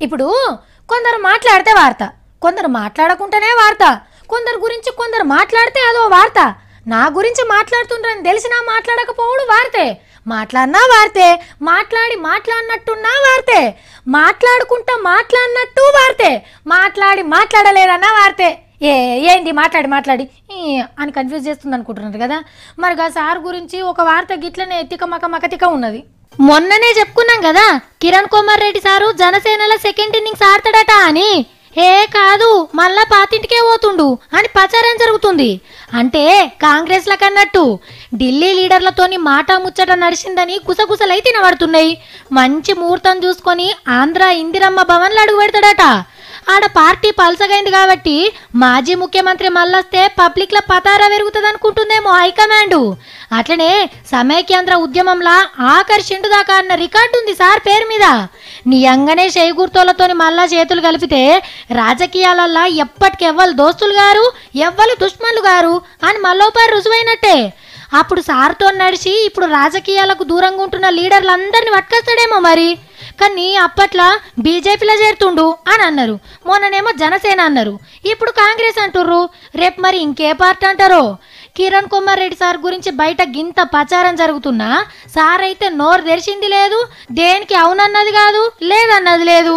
ఇప్పుడు కొందరు మాట్లాడితే వార్త, కొందరు మాట్లాడకుండానే వార్త, కొందరు గురించి కొందరు మాట్లాడితే అదో వార్త. నా గురించి మాట్లాడుతుండ్రని తెలిసినా మాట్లాడకపోవడు వార్తే, మాట్లాడినా వార్తే, మాట్లాడినట్టున్నా వార్తే, మాట్లాడుకుంటా మాట్లాడినట్టు వార్తే, మాట్లాడలేదన్నా వార్తే. ఏంది మాట్లాడి అని కన్ఫ్యూజ్ చేస్తుంది అనుకుంటున్నారు కదా. మరి ఆ సార్ గురించి ఒక వార్త గిట్లనే మకతిక ఉన్నది. మొన్ననే చెప్పుకున్నాం కదా కిరణ్ కుమార్ రెడ్డి సారు జనసేనల సెకండ్ ఇన్నింగ్స్ ఆడతాడట అని. కాదు, మళ్ళా పాతింటికే పోతుండు అని ప్రచారం జరుగుతుంది. అంటే కాంగ్రెస్ లకన్నట్టు ఢిల్లీ లీడర్లతోని మాట ముచ్చట నడిచిందని గుసగుసలై తినబడుతున్నాయి. మంచి ముహూర్తం చూసుకొని ఆంధ్ర ఇందిరమ్మ భవన్లు అడుగు పెడతాడట. ఆడ పార్టీ పల్సగైంది కాబట్టి మాజీ ముఖ్యమంత్రి మళ్ళొస్తే పబ్లిక్ లో పతారా పెరుగుతుంది అనుకుంటుందేమో హైకమాండ్. అట్లనే సమైక్యాంధ్ర ఉద్యమంలా ఆకర్షిండు దాకా అన్న రికార్డు ఉంది సార్ పేరు మీద. నియంగానే చేయి గుర్తోలతోని మళ్ళా చేతులు కలిపితే రాజకీయాలల్లా ఎప్పటికెవ్వరు దోస్తులు గారు ఎవ్వరు దుష్మన్లు గారు అని మళ్ళోపారి రుజువైనట్టే. అప్పుడు సార్తో నడిచి ఇప్పుడు రాజకీయాలకు దూరంగా ఉంటున్న లీడర్లందరినీ పట్టుకొస్తాడేమో మరి. కానీ అప్పట్లో బీజేపీలో చేరుతుండు అని అన్నారు, మొన్ననేమో జనసేన అన్నారు, ఇప్పుడు కాంగ్రెస్ అంటుర్రు. రేపు మరి ఇంకే పార్టీ అంటారో. కిరణ్ కుమార్ రెడ్డి సార్ గురించి బయట గింత ప్రచారం జరుగుతున్నా సార్ అయితే నోరు తెరిచింది లేదు, దేనికి అవునన్నది కాదు, లేదన్నది లేదు.